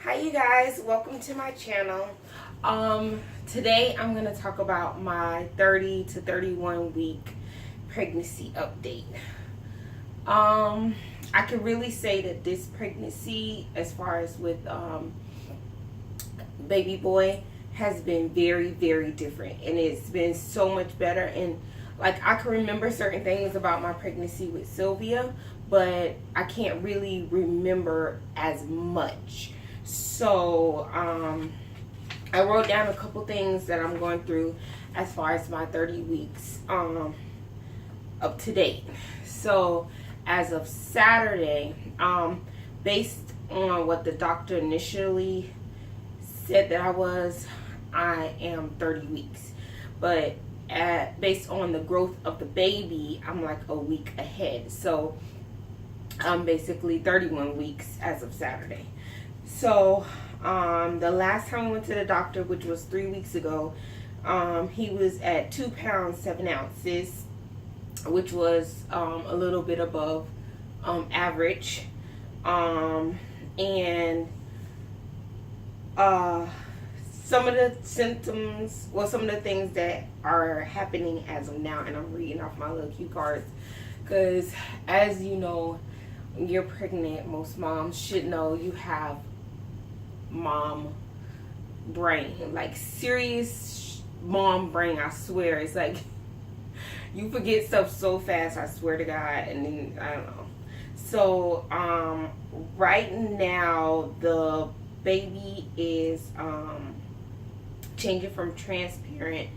Hi you guys, welcome to my channel. Today I'm going to talk about my 30 to 31 week pregnancy update. I can really say that this pregnancy, as far as with baby boy, has been very, very different, and it's been so much better. And like, I can remember certain things about my pregnancy with Sylvia, but I can't really remember as much. So I wrote down a couple things that I'm going through as far as my 30 weeks up to date. So as of Saturday, based on what the doctor initially said that I am 30 weeks. But based on the growth of the baby, I'm like a week ahead. So I'm basically 31 weeks as of Saturday. So the last time I went to the doctor, which was 3 weeks ago, he was at 2 pounds 7 ounces, which was a little bit above average. And some of the symptoms, well, some of the things that are happening as of now, and I'm reading off my little cue cards, because as you know, when you're pregnant, most moms should know you have mom brain, like serious mom brain. I swear, it's like you forget stuff so fast, I swear to God. And then I don't know. So right now the baby is changing from transparent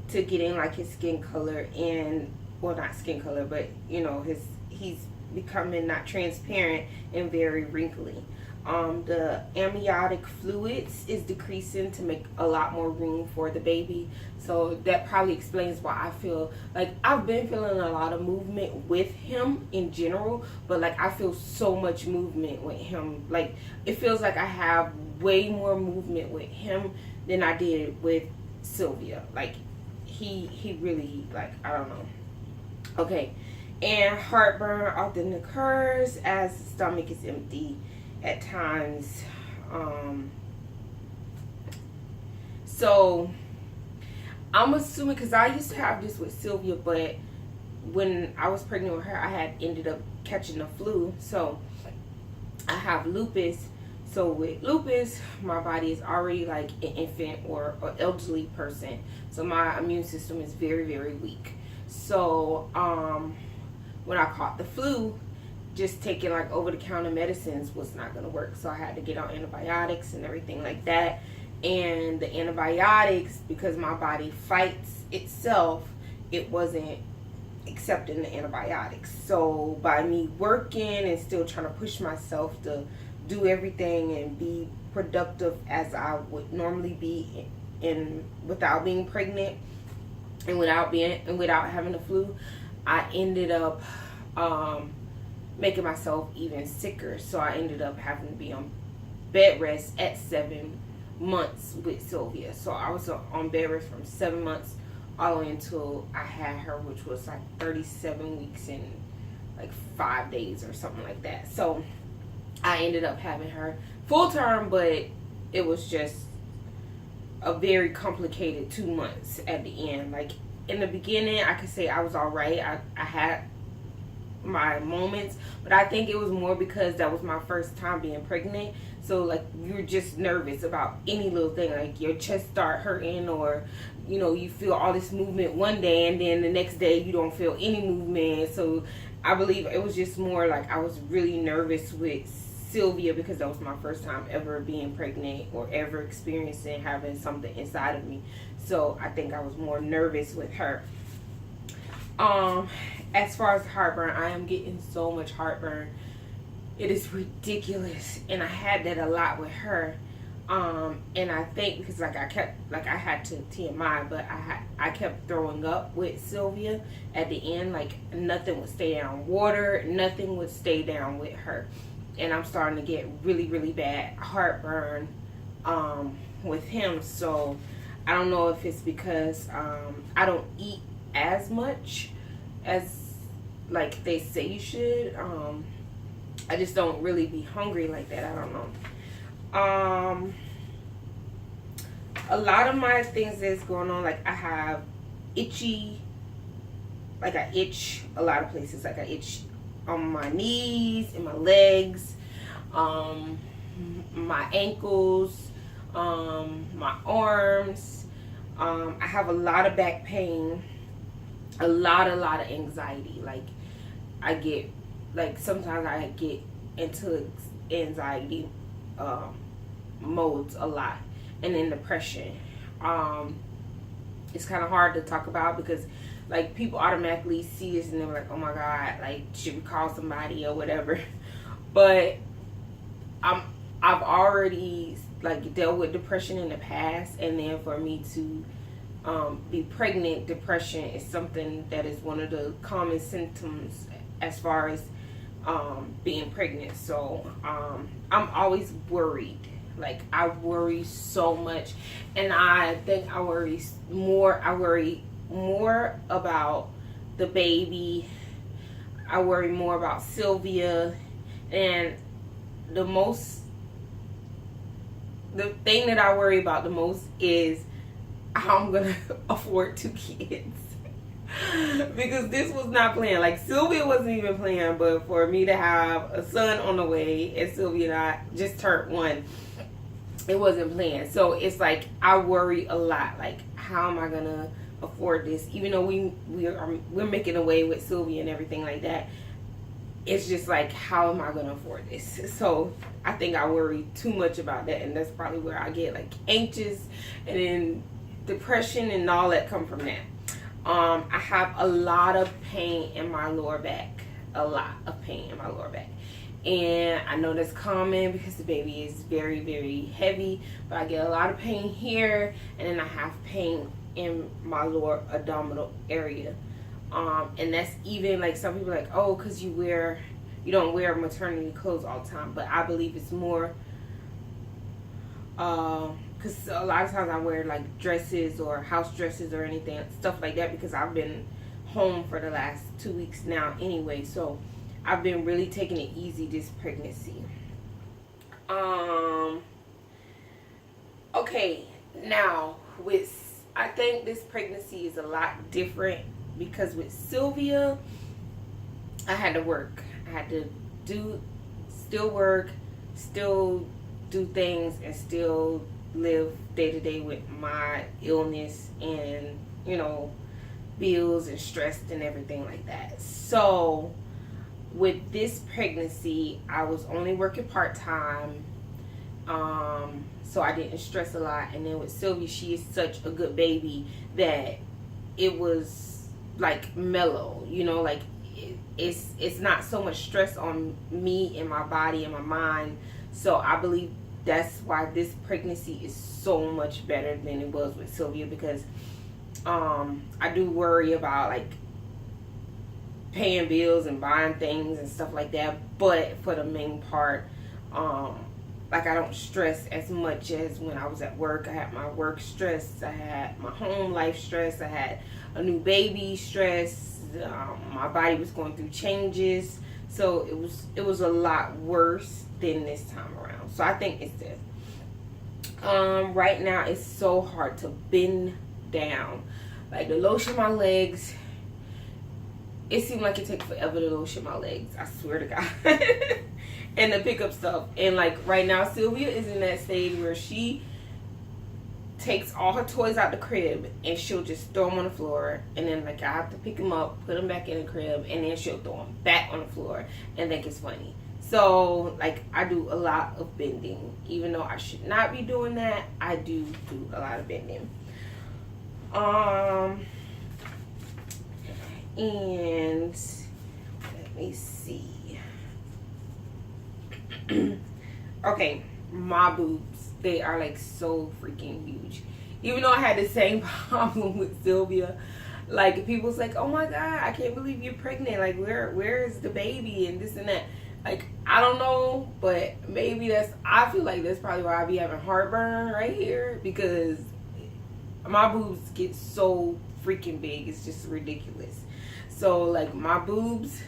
to getting like his skin color, and well, not skin color, but you know, he's becoming not transparent and very wrinkly. The amniotic fluids is decreasing to make a lot more room for the baby. So that probably explains why I feel like I've been feeling a lot of movement with him in general, but like I feel so much movement with him. Like it feels like I have way more movement with him than I did with Sylvia. Like he really, like, I don't know. Okay. And heartburn often occurs as the stomach is empty at times. So I'm assuming, because I used to have this with Sylvia, but when I was pregnant with her, I had ended up catching the flu. So I have lupus. So with lupus, my body is already like an infant or elderly person. So my immune system is very, very weak. So when I caught the flu, just taking like over-the-counter medicines was not going to work. So I had to get on antibiotics and everything like that. And the antibiotics, because my body fights itself, it wasn't accepting the antibiotics. So by me working and still trying to push myself to do everything and be productive as I would normally be in without being pregnant and without having the flu, I ended up making myself even sicker. So I ended up having to be on bed rest at 7 months with Sylvia. So I was on bed rest from 7 months all the way until I had her, which was like 37 weeks and like 5 days or something like that. So I ended up having her full term, but it was just a very complicated 2 months at the end. Like in the beginning, I could say I was all right. I had my moments, but I think it was more because that was my first time being pregnant. So like you're just nervous about any little thing, like your chest start hurting, or you know, you feel all this movement one day and then the next day you don't feel any movement. So I believe it was just more like I was really nervous with Sylvia because that was my first time ever being pregnant or ever experiencing having something inside of me. So I think I was more nervous with her. As far as heartburn, I am getting so much heartburn. It is ridiculous, and I had that a lot with her. And I think because like I had to TMI, but I kept throwing up with Sylvia at the end. Like nothing would stay down. Water, nothing would stay down with her. And I'm starting to get really, really bad heartburn with him. So I don't know if it's because I don't eat as much as like they say you should. I just don't really be hungry like that. I don't know. a lot of my things that's going on, like I have itchy, like I itch a lot of places. Like I itch on my knees and my legs, my ankles, my arms. I have a lot of back pain, a lot of anxiety. Like I get, like sometimes I get into anxiety modes a lot, and then depression. It's kind of hard to talk about because like people automatically see this and they're like, oh my god, like should we call somebody or whatever. But I've already like dealt with depression in the past, and then for me to be pregnant, depression is something that is one of the common symptoms as far as being pregnant. So I'm always worried. Like I worry so much, and I think I worry more about the baby. I worry more about Sylvia, and the thing that I worry about the most is how I'm gonna afford 2 kids. Because this was not planned. Like Sylvia wasn't even planned, but for me to have a son on the way, and Sylvia and I just turned 1, it wasn't planned. So it's like I worry a lot. Like how am I gonna afford this? Even though we're making a way with Sylvia and everything like that, it's just like how am I gonna afford this? So I think I worry too much about that, and that's probably where I get like anxious, and then depression and all that come from that. I have a lot of pain in my lower back. A lot of pain in my lower back. And I know that's common because the baby is very, very heavy. But I get a lot of pain here. And then I have pain in my lower abdominal area. And that's even like some people are like, oh, because you don't wear maternity clothes all the time. But I believe it's more because a lot of times I wear like dresses or house dresses or anything, stuff like that, because I've been home for the last 2 weeks now anyway. So I've been really taking it easy this pregnancy. Okay, now I think this pregnancy is a lot different because with Sylvia, I had to work. I had to still work, still do things, and still live day to day with my illness and, bills and stress and everything like that. So with this pregnancy, I was only working part-time, so I didn't stress a lot. And then with Sylvia, she is such a good baby that it was like mellow, like it's not so much stress on me and my body and my mind. So I believe that's why this pregnancy is so much better than it was with Sylvia, because I do worry about like paying bills and buying things and stuff like that, but for the main part, like I don't stress as much as when I was at work. I had my work stress, I had my home life stress, I had a new baby stress, my body was going through changes, so it was a lot worse than this time around. So I think it's this. Right now it's so hard to bend down, like to lotion my legs. It seemed like it takes forever to lotion my legs, I swear to God. And to pick up stuff. And like right now, Sylvia is in that stage where she takes all her toys out the crib and she'll just throw them on the floor. And then like I have to pick them up, put them back in the crib, and then she'll throw them back on the floor and think it's funny. So like I do a lot of bending. Even though I should not be doing that, I do a lot of bending. And let me see. Okay, my boobs, they are like so freaking huge. Even though I had the same problem with Sylvia, like people's like, oh my god, I can't believe you're pregnant, like where is the baby and this and that. Like I don't know, but maybe I feel like that's probably why I be having heartburn right here, because my boobs get so freaking big, it's just ridiculous. So like my boobs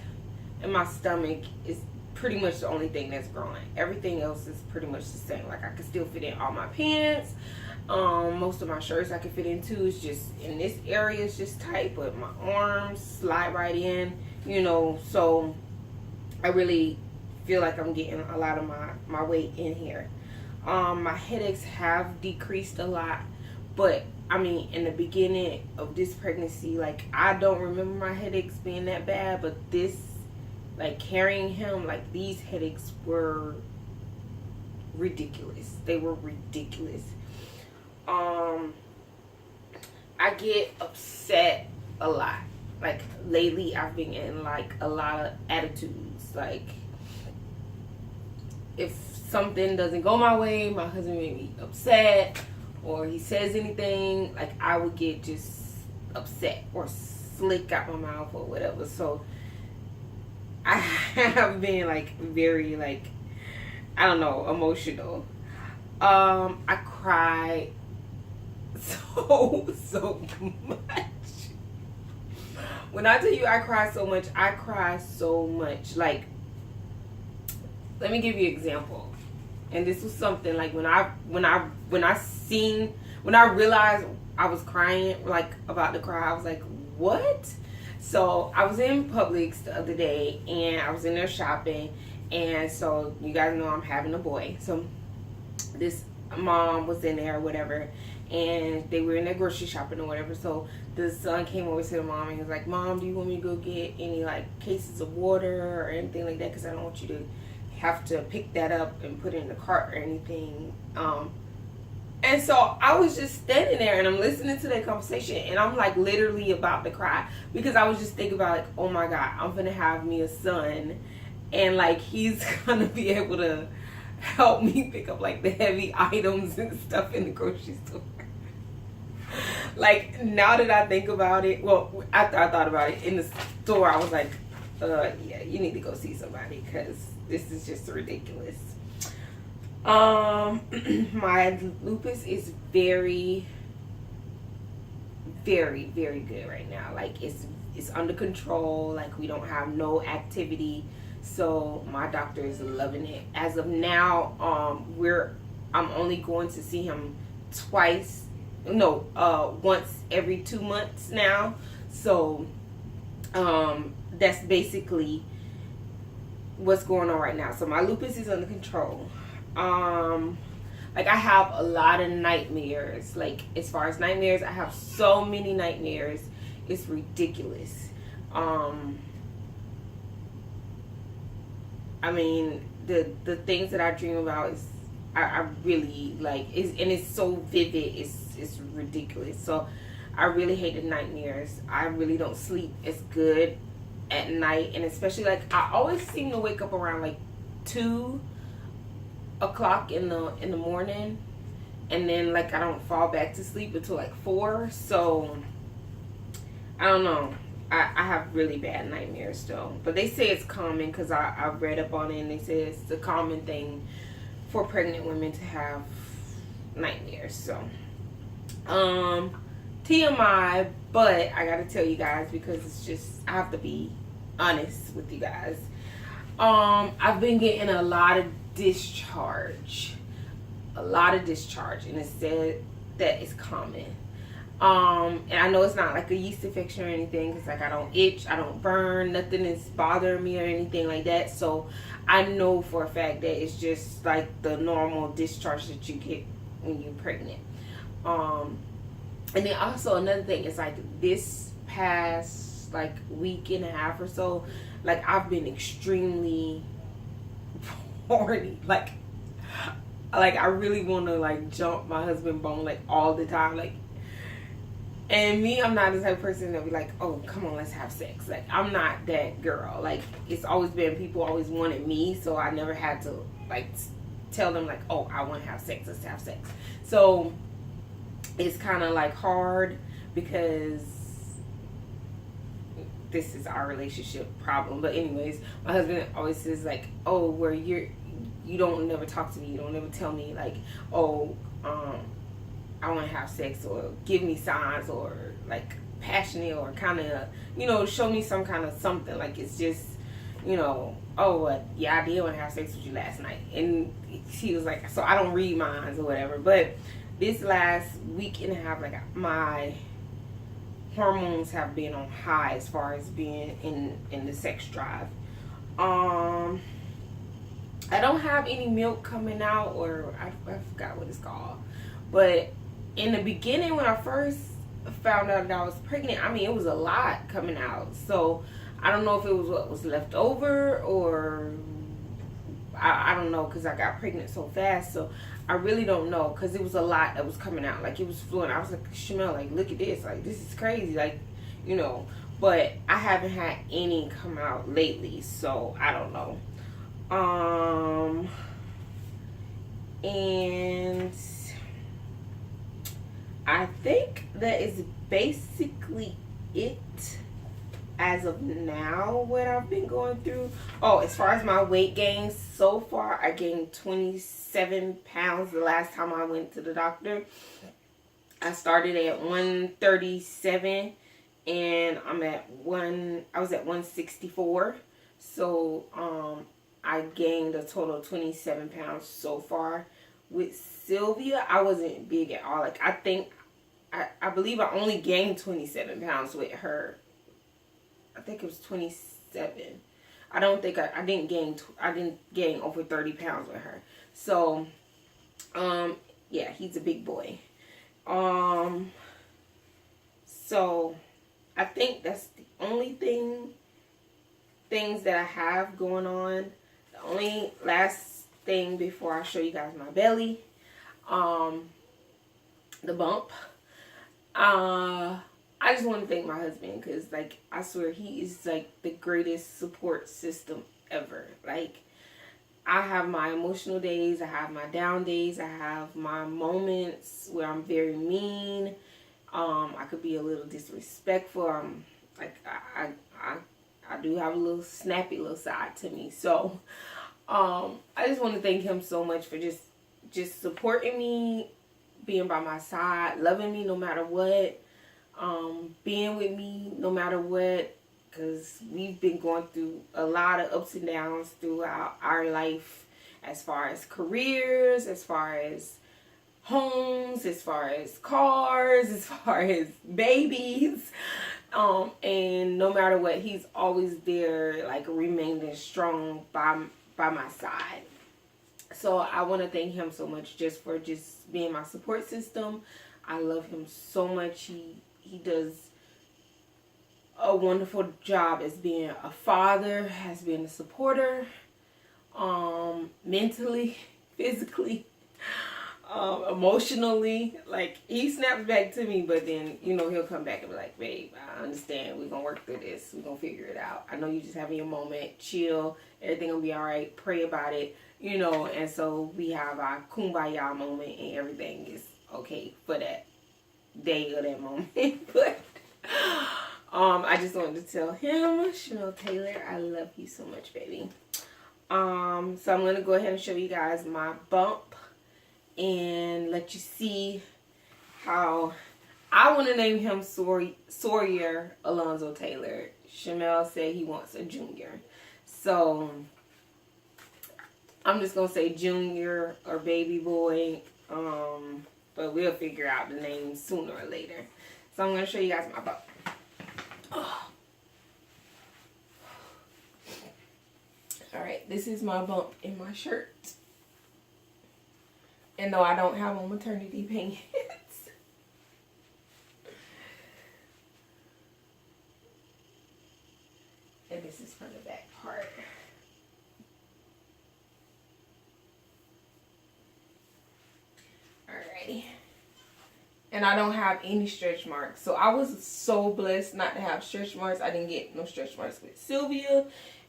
and my stomach is pretty much the only thing that's growing. Everything else is pretty much the same. Like, I can still fit in all my pants. Most of my shirts I can fit into. It's just in this area it's just tight, but my arms slide right in, you know. So I really feel like I'm getting a lot of my weight in here. My headaches have decreased a lot, but I mean, in the beginning of this pregnancy, like, I don't remember my headaches being that bad, but this, like, carrying him, like, these headaches were ridiculous. They were ridiculous. I get upset a lot. Like, lately I've been in, like, a lot of attitudes. Like, if something doesn't go my way, my husband made me upset, or he says anything, like, I would get just upset or slick out my mouth or whatever. So I have been, like, very, like, I don't know, emotional. I cry so much. When I tell you I cry so much, I cry so much. Like, let me give you an example. And this was something, like, when I realized I was crying, like, about to cry, I was like, what? So I was in Publix the other day, and I was in there shopping, and so you guys know I'm having a boy. So this mom was in there or whatever, and they were in there grocery shopping or whatever. So the son came over to the mom and he was like, Mom, do you want me to go get any, like, cases of water or anything like that? Because I don't want you to have to pick that up and put it in the cart or anything. And so I was just standing there and I'm listening to that conversation, and I'm, like, literally about to cry, because I was just thinking about, like, oh my God, I'm gonna have me a son, and, like, he's gonna be able to help me pick up, like, the heavy items and stuff in the grocery store. Like, now that I think about it, well, after I thought about it in the store, I was like, yeah, you need to go see somebody, because this is just ridiculous. My lupus is very, very, very good right now. Like, it's under control. Like, we don't have no activity, so my doctor is loving it. As of now, I'm only going to see him once every 2 months now. So that's basically what's going on right now. So my lupus is under control. Like, I have a lot of nightmares. Like, as far as nightmares, I have so many nightmares, it's ridiculous. I mean, the things that I dream about is, I really, like, it's so vivid, it's ridiculous. So I really hate the nightmares. I really don't sleep as good at night, and especially, like, I always seem to wake up around, like, 2 o'clock in the morning, and then, like, I don't fall back to sleep until, like, 4. So I don't know, I have really bad nightmares still, but they say it's common, because I read up on it, and they say it's a common thing for pregnant women to have nightmares. So TMI, but I gotta tell you guys, because it's just, I have to be honest with you guys. I've been getting a lot of discharge, and it said that it's common. And I know it's not like a yeast infection or anything, because, like, I don't itch, I don't burn, nothing is bothering me or anything like that. So I know for a fact that it's just like the normal discharge that you get when you're pregnant. And then also another thing is, like, this past, like, week and a half or so, like, I've been extremely horny. Like I really want to, like, jump my husband bone, like, all the time. Like, and me, I'm not the type of person that be like, oh, come on, let's have sex. Like, I'm not that girl. Like, it's always been, people always wanted me, so I never had to, like, tell them, like, oh, I want to have sex, let's have sex. So it's kind of, like, hard, because this is our relationship problem. But anyways, my husband always says, like, oh, where you don't never talk to me, you don't never tell me, like, oh, I want to have sex, or give me signs, or, like, passionate, or kind of, show me some kind of something. Like, it's just, you know, oh, yeah, I did want to have sex with you last night. And she was like, so I don't read minds or whatever. But this last week and a half, like, my hormones have been on high as far as being in the sex drive. I don't have any milk coming out, or I forgot what it's called. But in the beginning, when I first found out that I was pregnant, I mean, it was a lot coming out. So I don't know if it was what was left over, or I don't know, because I got pregnant so fast. So I really don't know, because it was a lot that was coming out. Like, it was fluent. I was like, Shamel, like, look at this. Like, this is crazy. Like, you know. But I haven't had any come out lately, so I don't know. And I think that is basically it as of now, what I've been going through. Oh, as far as my weight gain, so far I gained 27 pounds the last time I went to the doctor. I started at 137 and I was at 164. So I gained a total of 27 pounds so far. With Sylvia, I wasn't big at all. Like, I believe I only gained 27 pounds with her. I think it was 27. I don't think I didn't gain over 30 pounds with her. So, yeah, he's a big boy. So I think that's the only things that I have going on. The only last thing before I show you guys my belly, the bump. I just want to thank my husband, because, like, I swear he is, like, the greatest support system ever. Like, I have my emotional days, I have my down days, I have my moments where I'm very mean. I could be a little disrespectful. Like, I do have a little snappy little side to me. So, I just want to thank him so much for just supporting me, being by my side, loving me no matter what, being with me no matter what, because we've been going through a lot of ups and downs throughout our life, as far as careers, as far as homes, as far as cars, as far as babies, and no matter what, he's always there, like, remaining strong by my side. So I want to thank him so much just for just being my support system. I love him so much. He does a wonderful job as being a father, as being a supporter, mentally, physically, emotionally. Like, he snaps back to me, but then, you know, he'll come back and be like, babe, I understand. We're going to work through this. We're going to figure it out. I know you're just having your moment. Chill. Everything will be all right. Pray about it. You know, and so we have our kumbaya moment, and everything is okay for that day or that moment. But I just wanted to tell him, Chanel Taylor, I love you so much, baby. So I'm going to go ahead and show you guys my bump and let you see how I want to name him Sawyer Alonzo Taylor. Shamel said he wants a junior. So I'm just going to say junior or baby boy. But we'll figure out the name sooner or later. So I'm going to show you guys my bump. Oh. Alright, this is my bump in my shirt. And no, I don't have on maternity pants. And this is from the back part. Alrighty. And I don't have any stretch marks. So I was so blessed not to have stretch marks. I didn't get no stretch marks with Sylvia.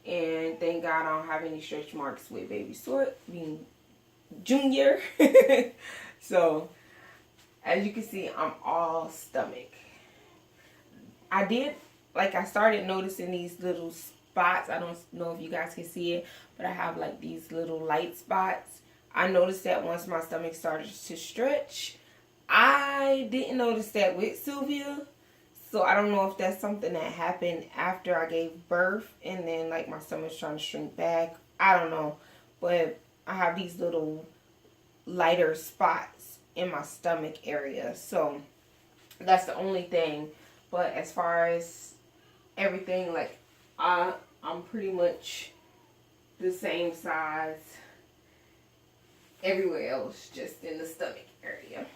And thank God I don't have any stretch marks with baby being junior. So as you can see, I'm all stomach. I started noticing these little spots. I don't know if you guys can see it, but I have like these little light spots. I noticed that once my stomach started to stretch. I didn't notice that with Sylvia. So I don't know if that's something that happened after I gave birth and then like my stomach's trying to shrink back. I don't know. But I have these little lighter spots in my stomach area. So that's the only thing. But as far as everything, like I'm pretty much the same size everywhere else, just in the stomach area.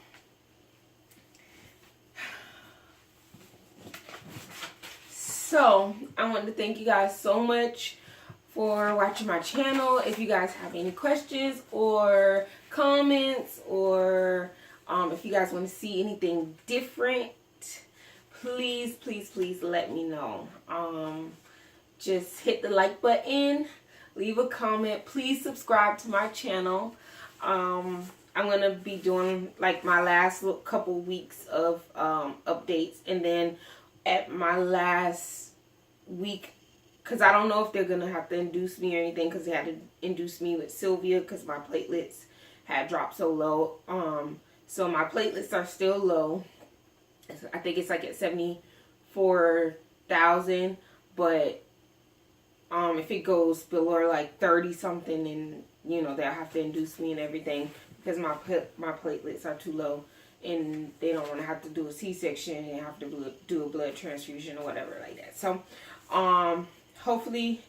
So I want to thank you guys so much for watching my channel. If you guys have any questions or comments, or if you guys want to see anything different, please let me know. Just hit the like button, leave a comment, please subscribe to my channel. I'm gonna be doing like my last couple weeks of updates, and then at my last week, because I don't know if they're gonna have to induce me or anything, because they had to induce me with Sylvia because my platelets had dropped so low. So my platelets are still low. I think it's like at 74,000, but if it goes below like 30 something, and you know they'll have to induce me and everything because my platelets are too low, and they don't want to have to do a C-section and have to do a blood transfusion or whatever like that. So hopefully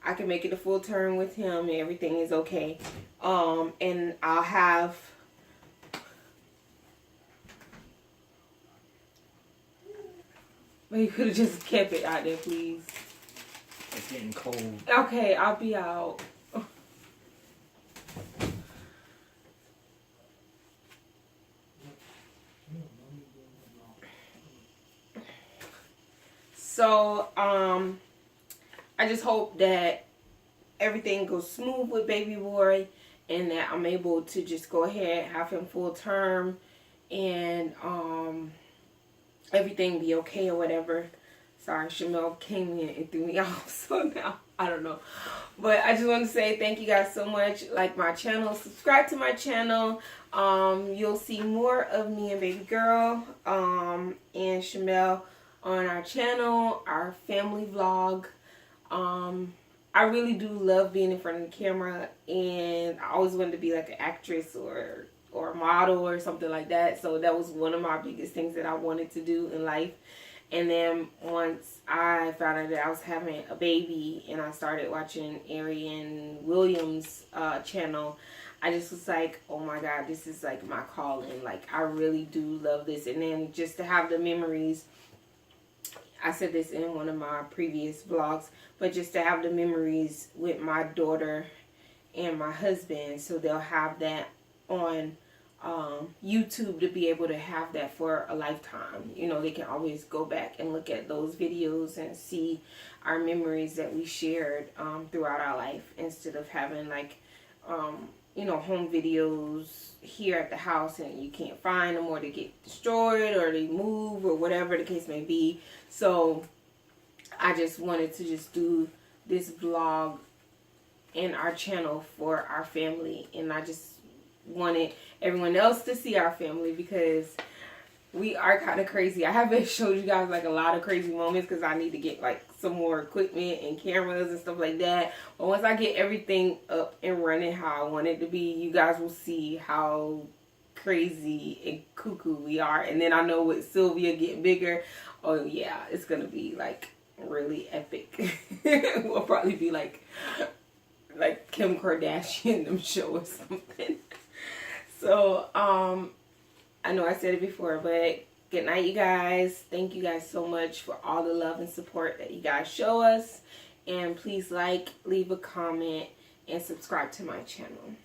I can make it a full term with him and everything is okay. And I'll have you could have just kept it out there, please. It's getting cold. Okay, I'll be out. So, I just hope that everything goes smooth with baby boy, and that I'm able to just go ahead, have him full term, and everything be okay or whatever. Sorry, Shamel came in and threw me off, so now I don't know. But I just want to say thank you guys so much. Like my channel, subscribe to my channel. You'll see more of me and baby girl and Shamel on our channel, our family vlog. I really do love being in front of the camera, and I always wanted to be like an actress or a model or something like that. So that was one of my biggest things that I wanted to do in life. And then once I found out that I was having a baby and I started watching Arian Williams' channel, I just was like, oh my God, this is like my calling. Like, I really do love this. And then just to have the memories, I said this in one of my previous vlogs, but just to have the memories with my daughter and my husband, so they'll have that on YouTube, to be able to have that for a lifetime. You know, they can always go back and look at those videos and see our memories that we shared throughout our life, instead of having like you know, home videos here at the house and you can't find them, or they get destroyed or they move or whatever the case may be. So I just wanted to just do this vlog in our channel for our family, and I just wanted everyone else to see our family, because we are kind of crazy. I haven't showed you guys like a lot of crazy moments because I need to get like some more equipment and cameras and stuff like that. But once I get everything up and running how I want it to be, you guys will see how crazy and cuckoo we are. And then I know with Sylvia getting bigger, oh yeah, it's gonna be like really epic. We'll probably be like Kim Kardashian them show or something. So I know I said it before, but good night, you guys. Thank you guys so much for all the love and support that you guys show us. And please like, leave a comment, and subscribe to my channel.